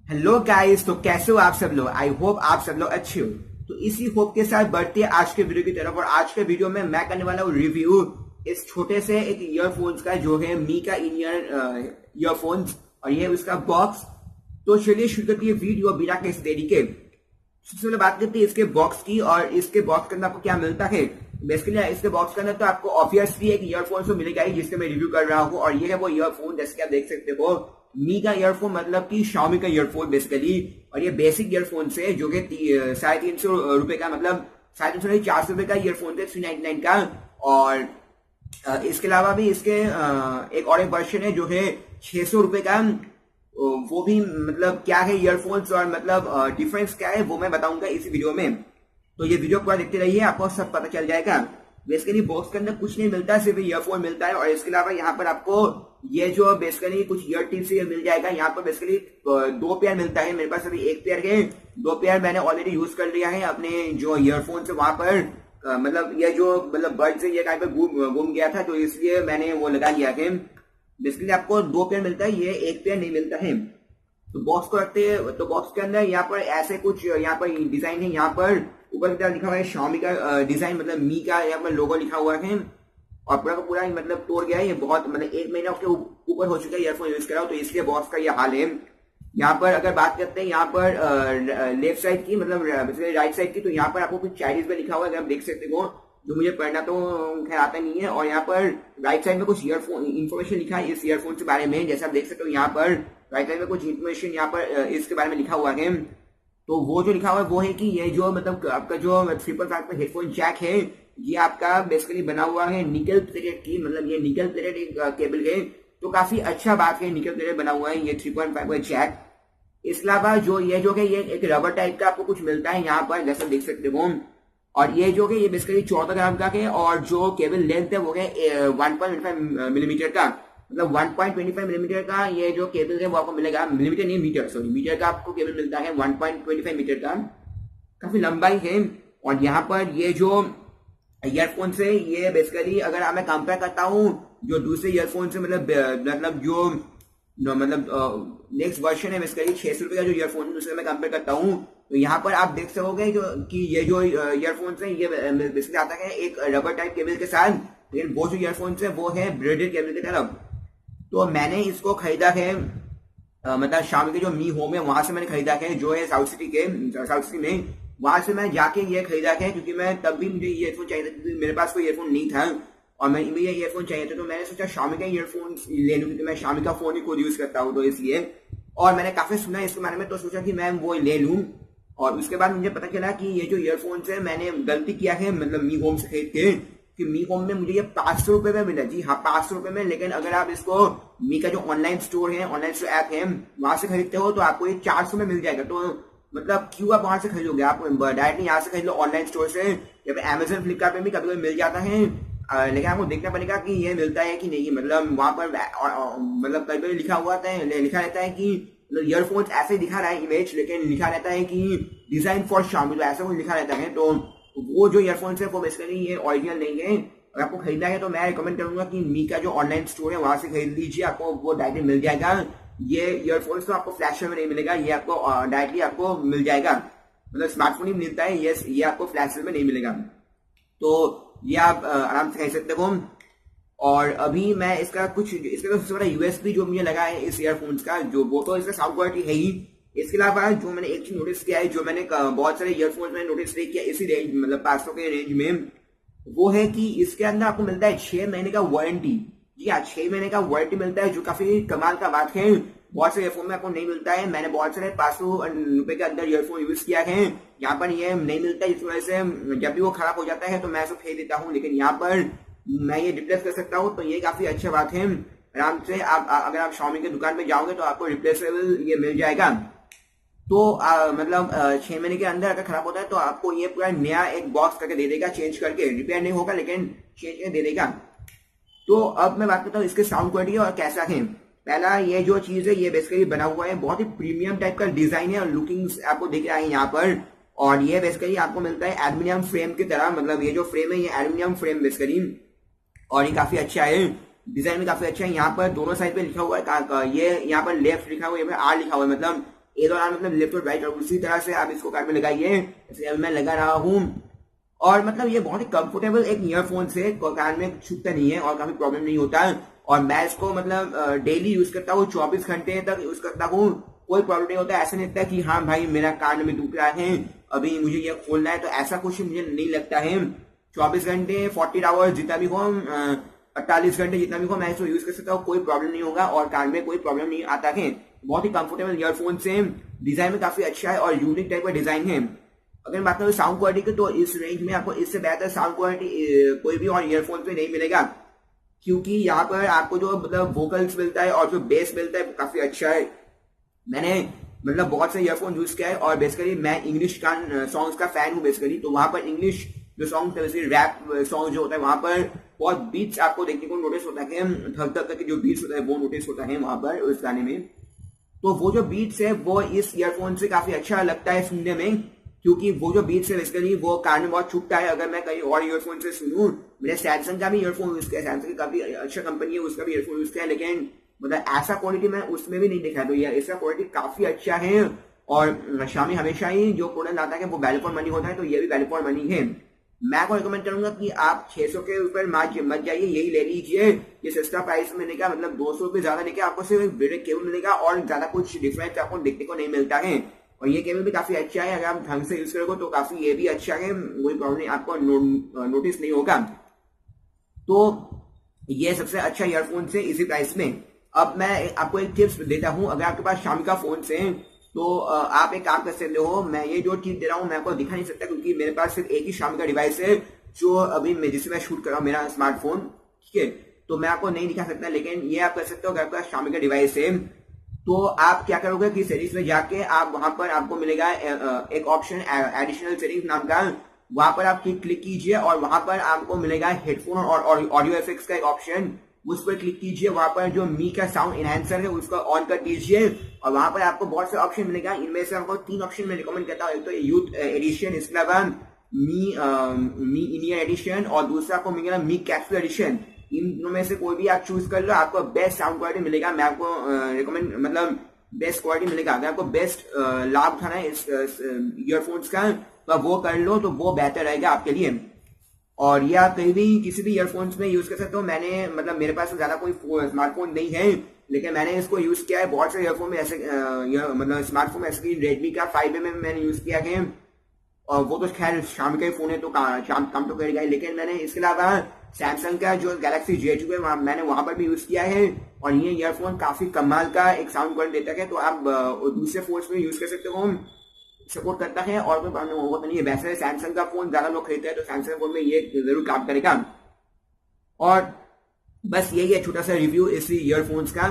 Hello guys, तो कैसे हो आप सब लोग। आई होप आप सब लोग अच्छे हो। तो इसी होप के साथ बढ़ते हैं आज के वीडियो की तरफ। और आज के वीडियो में मैं करने वाला हूँ रिव्यू इस छोटे से एक ईयरफोन्स का, जो है मी का इन ईयर ईयरफोन्स, और ये उसका बॉक्स। तो चलिए शुरू करते हैं वीडियो बिना किसी देरी के। सबसे पहले बात करते हैं इसके बॉक्स की, और इसके बॉक्स के अंदर आपको क्या मिलता है। बेसिकली इसके बॉक्स के अंदर तो आपको ऑब्वियसली एक ईयरफोन तो मिलेगा ही, जिससे मैं रिव्यू कर रहा हूँ। और ये है वो ईयरफोन, जैसे कि आप देख सकते हो, मी का ईयरफोन, मतलब कि Xiaomi का ईयरफोन बेसिकली। और ये बेसिक ईयरफोन से, जो कि 350 का, मतलब 350 400 का ईयरफोन थे, 399 का। और इसके अलावा भी इसके एक और एक वर्जन है जो है 600 का। वो भी मतलब क्या है ईयरफोन्स, और मतलब डिफरेंस क्या है वो मैं बताऊंगा इस वीडियो में। तो ये वीडियो पूरा देखते रहिए, आपको सब पता चल जाएगा। बेसिकली बॉक्स के अंदर कुछ नहीं मिलता, सिर्फ ईयरफोन मिलता है। और इसके अलावा यहाँ पर आपको ये जो बेसिकली कुछ ईयर टिप्स मिल जाएगा। यहाँ पर बेसिकली 2 पेयर मिलता है, मेरे पास अभी 1 पेयर है। 2 पेयर मैंने ऑलरेडी यूज कर लिया है अपने जो ईयरफोन से। वहां पर मतलब ये जो मतलब बर्ड से ये कहीं पर घूम गया था, तो इसलिए मैंने वो लगा लिया है। बेसिकली आपको 2 पेयर मिलता है, ये 1 पेयर नहीं मिलता है। तो बॉक्स को रखते हैं, तो बॉक्स के अंदर यहाँ पर ऐसे कुछ यहाँ पर डिजाइन है। यहाँ पर ऊपर की तरफ लिखा हुआ है Xiaomi का डिजाइन, मतलब मी का यहाँ पर लोगो लिखा हुआ है। और पूरा का पूरा मतलब तोड़ गया है ये, बहुत मतलब 1 महीना उसके ऊपर हो चुका है ईयरफोन यूज कर रहा हूँ, तो इसलिए बॉक्स का ये हाल है। यहाँ पर अगर बात करते हैं यहाँ पर लेफ्ट साइड की, मतलब राइट साइड की, तो यहाँ पर आपको कुछ चाइनीज में लिखा हुआ है, अगर आप देख सकते हो, जो मुझे पढ़ना तो खैर आता नहीं है। और यहाँ पर राइट साइड में कुछ ईयरफोन इन्फॉर्मेशन लिखा है इस ईयरफोन के बारे में, जैसे आप देख सकते हो। यहाँ पर राइट साइड में कुछ इन्फॉर्मेशन यहाँ पर इसके बारे में लिखा हुआ है। तो वो जो लिखा हुआ है वो है कि ये जो मतलब आपका जो 3.5 का हेडफोन जैक है, ये आपका बेसिकली बना हुआ है निकल प्लेटेड की, मतलब ये निकल प्लेटेड एक केबल है। तो काफी अच्छा बात है, निकल प्लेटेड बना हुआ है ये 3.5 का जैक। इसके अलावा जो है ये एक रबर टाइप का आपको कुछ मिलता है यहाँ पर, जैसे देख सकते हो। और ये जो है ये बेसिकली 14 ग्राम का है, और जो केबल लेंथ है वो है 1.25 मिलीमीटर का, मतलब 1.25 मिलीमीटर का ये जो केबल है वो आपको मिलेगा। मिलीमीटर नहीं, मीटर, सॉरी, मीटर का आपको केबल मिलता है 1.25 मीटर का, काफी लंबाई है। और यहाँ पर ये जो ईयरफोन से ये बेसिकली अगर मैं कंपेयर करता हूँ जो दूसरे ईयरफोन से, मतलब जो मतलब नेक्स्ट वर्जन है बेसिकली 600 का जो ईयरफोन है, उससे मैं कंपेयर करता हूँ, तो यहाँ पर आप देख सकोगे कि ये जो ईयरफोन्स है ये बेसिकली आता है एक रबर टाइप केबल के साथ, लेकिन वो जो ईयरफोन्स है वो है ब्रेडेड केबल की तरफ। तो मैंने इसको खरीदा है मतलब Xiaomi के जो मी होम है वहां से मैंने खरीदा है, जो है साउथ सिटी में। वहां से मैं जाके ये खरीदा है, क्योंकि मैं तब भी मुझे ईयरफोन चाहिए था, क्योंकि मेरे पास कोई ईयरफोन नहीं था और मैं ये ईयरफोन चाहिए था। तो मैंने सोचा Xiaomi का ईयरफोन ले लूं, क्योंकि मैं Xiaomi का फोन ही खुद यूज करता हूँ, तो इसलिए। और मैंने काफी सुना इसके बारे में, तो सोचा कि मैं वो ले लूं। और उसके बाद मुझे पता चला कि ये जो ईयरफोन्स है मैंने गलती किया है, मतलब मी होम से खरीद के, कि मी होम में मुझे ये 500 रुपए में मिला। जी हाँ, 500 रुपए में। लेकिन अगर आप इसको मी का जो ऑनलाइन स्टोर ऐप है वहां से खरीदते हो, तो आपको ये 400 में मिल जाएगा। तो मतलब क्यों आप वहां से खरीदोगे, आप डायरेक्टली यहाँ से खरीद लो ऑनलाइन स्टोर से, या फिर अमेजन फ्लिपकार्ट पे भी कभी कभी मिल जाता है। लेकिन आपको देखना पड़ेगा कि ये मिलता है कि नहीं। मतलब वहां पर मतलब कभी कभी लिखा रहता है कि ईयरफोन्स ऐसे दिखा रहा है इमेज, लेकिन लिखा रहता है कि डिजाइन फॉर Xiaomi, तो ऐसा कुछ लिखा रहता है। तो वो जो ईयरफोन्स है वो बेसिकली ये ओरिजिनल नहीं है। अगर आपको खरीदना है तो मैं रिकमेंड करूंगा कि मी का जो ऑनलाइन स्टोर है वहां से खरीद लीजिए, आपको वो डायरेक्टली मिल जाएगा। ये ईयरफोन्स तो आपको फ्लैश में नहीं मिलेगा, ये आपको डायरेक्टली आपको मिल जाएगा, मतलब स्मार्टफोन ही मिलता है ये आपको फ्लैश में नहीं मिलेगा। तो ये आप आराम से खरीद सकते हो। और अभी मैं इसका सबसे बड़ा यूएसपी जो मुझे लगा है इस ईयरफोन्स का, जो वो तो इसका साउंड क्वालिटी है ही। इसके अलावा जो मैंने एक चीज नोटिस किया है, जो मैंने बहुत सारे ईयरफोन्स में नोटिस नहीं किया इसी रेंज, मतलब 500 के रेंज में, वो है कि इसके अंदर आपको मिलता है 6 महीने का वारंटी। जी हाँ, 6 महीने का वारंटी मिलता है, जो काफी कमाल का बात है। बहुत से ईयरफोन में आपको नहीं मिलता है। मैंने बहुत सारे 500 रुपए के अंदर ईयरफोन यूज किया है, यहाँ पर ये नहीं मिलता है, जिस वजह से जब भी वो खराब हो जाता है तो मैं इसको फेंक देता हूँ। लेकिन यहाँ पर मैं ये रिप्लेस कर सकता हूँ, तो ये काफी अच्छा बात है। आराम से आप अगर आप Xiaomi की दुकान में जाओगे तो आपको रिप्लेसेबल ये मिल जाएगा। तो मतलब 6 महीने के अंदर अगर खराब होता है तो आपको ये पूरा नया एक बॉक्स करके दे देगा, चेंज करके। रिपेयर नहीं होगा लेकिन चेंज करके दे देगा। तो अब मैं बात करता हूँ इसके साउंड क्वालिटी और कैसा है। पहला ये जो चीज है ये बेसिकली बना हुआ है, बहुत ही प्रीमियम टाइप का डिजाइन है, और लुकिंग आपको दिख रहा है यहाँ पर। और ये बेसिकली आपको मिलता है एल्यूमिनियम फ्रेम की तरह, मतलब ये जो फ्रेम है ये एल्यूमिनियम फ्रेम बेसिकली, और ये काफी अच्छा है, डिजाइन भी काफी अच्छा है। यहाँ पर दोनों साइड पे लिखा हुआ है, ये यहाँ पर लेफ्ट लिखा हुआ है, यहाँ पर आर लिखा हुआ है, मतलब एक दौरान मतलब लेफ्ट और राइट, और उसी तरह से आप इसको कान में लगाइए, जैसे अभी मैं लगा रहा हूँ। और मतलब ये बहुत ही कंफर्टेबल एक ईयरफोन से कान में छुपता नहीं है और काफी प्रॉब्लम नहीं होता है। और मैं इसको मतलब डेली यूज करता हूँ, 24 घंटे तक यूज करता हूँ, कोई प्रॉब्लम नहीं होता। ऐसा नहीं लगता कि हाँ भाई मेरा कान में दुख रहा है, अभी मुझे ये खोलना है, तो ऐसा कुछ मुझे नहीं लगता है। 24 घंटे 40 आवर्स जितना भी हो, 48 घंटे जितना भी हो, मैं इसको यूज कर सकता हूँ, कोई प्रॉब्लम नहीं होगा और कान में कोई प्रॉब्लम नहीं आता है। बहुत ही कंफर्टेबल ईयरफोन से, डिजाइन में काफी अच्छा है और यूनिक टाइप का डिजाइन है। अगर बात करें साउंड क्वालिटी की, तो इस रेंज में आपको इससे बेहतर साउंड क्वालिटी कोई भी और ईयरफोन पे नहीं मिलेगा, क्योंकि यहाँ पर आपको जो मतलब वोकल्स मिलता है और जो बेस मिलता है वो काफी अच्छा है। मैंने मतलब बहुत से ईयरफोन यूज किया है और बेसिकली मैं इंग्लिश सॉन्ग्स का फैन हूँ बेसिकली, तो वहां पर इंग्लिश जो सॉन्ग थे, रैप सॉन्ग जो होता है, वहां पर बहुत बीट्स आपको देखने को नोटिस होता है, धक धक के जो बीट्स होता है वो नोटिस होता है वहां पर उस गाने में। तो वो जो बीट्स है वो इस ईयरफोन से काफी अच्छा लगता है सुनने में, क्योंकि वो जो बीट्स है बेसिकली वो कान में बहुत छुपता है। अगर मैं कहीं और ईयरफोन से सुनूं, मैंने सैमसंग का भी ईयरफोन यूज किया, सैमसंग की काफी अच्छा कंपनी है, उसका भी ईयरफोन यूज किया, लेकिन मतलब ऐसा क्वालिटी मैं उसमें भी नहीं देखा। तो यार इसका क्वालिटी काफी अच्छा है और शामी हमेशा ही जो प्रोडक्ट आता है वो वैल्यू फॉर मनी होता है, तो ये भी वैल्यू फॉर मनी है। मैं को रिकमेंड करूंगा कि आप 600 के ऊपर मत जाइए, यही ले लीजिए। ये सस्ता प्राइस में मिलेगा, मतलब 200 रुपये ज्यादा लेके आपको सिर्फ ब्रेक केबल मिलेगा और ज्यादा कुछ डिफरेंस आपको देखने को नहीं मिलता है। और ये केबल भी काफी अच्छा है, अगर आप ढंग से यूज करोगे तो काफी ये भी अच्छा है, कोई प्रॉब्लम नहीं, आपको नोटिस नहीं होगा। तो ये सबसे अच्छा ईयरफोन से इसी प्राइस में। अब मैं आपको एक टिप्स देता हूँ, अगर आपके पास शामी का फोन से तो आप एक काम कर सकते हो। मैं ये जो टिप दे रहा हूँ मैं आपको दिखा नहीं सकता, क्योंकि मेरे पास सिर्फ एक ही शामी का डिवाइस है जो अभी जिससे मैं शूट कर रहा हूँ, मेरा स्मार्टफोन, ठीक है, तो मैं आपको नहीं दिखा सकता। लेकिन ये आप कर सकते हो, अगर आपके पास शामी का डिवाइस है तो आप क्या करोगे कि सेटिंग्स में जाके आप वहां पर आपको मिलेगा एक ऑप्शन एडिशनल सेटिंग्स नाम का, वहां पर आप क्लिक कीजिए और वहां पर आपको मिलेगा हेडफोन और ऑडियो इफेक्ट्स का एक ऑप्शन, उस पर क्लिक कीजिए। वहां पर जो मी का साउंड एनहांसर है उसको ऑन कर दीजिए और वहां पर आपको बहुत से ऑप्शन मिलेगा। इनमें से आपको 3 ऑप्शन मैं रिकमेंड करता हूँ, एक तो यूथ एडिशन, इसके अलावा मी इंडियन एडिशन और दूसरा आपको मिलेगा मी कैप्सूल एडिशन। इन में से कोई भी आप चूज कर लो, आपको बेस्ट साउंड क्वालिटी मिलेगा। मैं आपको रिकमेंड मतलब बेस्ट क्वालिटी मिलेगा। अगर आपको बेस्ट लाभ उठाना है इस ईयरफोन्स का तो आप वो कर लो, तो वो बेहतर रहेगा आपके लिए। और ये आप कहीं भी किसी भी ईयरफोन्स में यूज कर सकते हो। मैंने मतलब मेरे पास ज्यादा कोई स्मार्टफोन नहीं है, लेकिन मैंने इसको यूज किया है बहुत से ईयरफोन में, ऐसे मतलब स्मार्टफोन ऐसे कि रेडमी का 5A में मैंने यूज किया है, और वो तो खैर शाम का ही फोन है तो काम तो करेगा ही। लेकिन मैंने इसके अलावा सैमसंग का जो गैलेक्सी J2 है मैंने वहां पर भी यूज किया है, और ये ईयरफोन काफी कमाल का एक साउंड क्वालिटी देता है। तो आप दूसरे फोन में यूज कर सकते हो, सपोर्ट करता है और कोई प्रॉब्लम होगा नहीं है। वैसे सैमसंग का फोन ज्यादा लोग खरीदते हैं, तो सैमसंग फोन में ये जरूर काम करेगा। और बस यही है छोटा सा रिव्यू इस ईयरफोन्स का।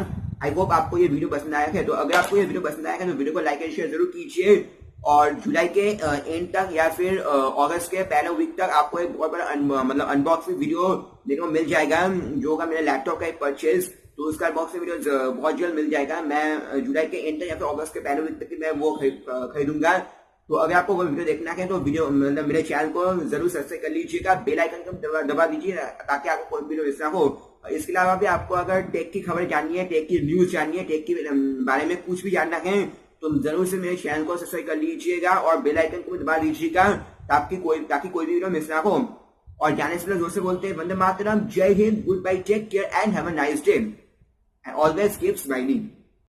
आई होप आपको ये वीडियो पसंद आया है। तो अगर आपको ये वीडियो पसंद आया है तो वीडियो को लाइक एंड शेयर जरूर कीजिए, और जुलाई के एंड तक या फिर अगस्त के पहले वीक तक आपको एक बहुत बड़ा मतलब अनबॉक्सिंग वीडियो देखने को मिल जाएगा, जो होगा मेरे लैपटॉप का एक परचेज। तो उसका अनबॉक्सिंग वीडियो बहुत जल्द मिल जाएगा। मैं जुलाई के एंड तक या फिर अगस्त के पहले वीक तक मैं वो खरीदूंगा। तो अगर आपको वो वीडियो देखना है तो वीडियो मतलब मेरे चैनल को जरूर सब्सक्राइब कर लीजिएगा, बेल आइकन को दबा दीजिए ताकि आपको कोई वीडियो मिस ना हो। इसके अलावा भी आपको अगर टेक की खबर जाननी है, टेक की न्यूज जाननी है, टेक के बारे में कुछ भी जानना है, तो जरूर से मेरे चैनल को सब्सक्राइब कर लीजिएगा और बेल आइकन को दबा दीजिएगा ताकि कोई भी वीडियो मिस ना हो। और जाने से पहले जोर से बोलते हैं वंदे मातरम, जय हिंद, good bye, take care and have a nice day, and always keep smiling.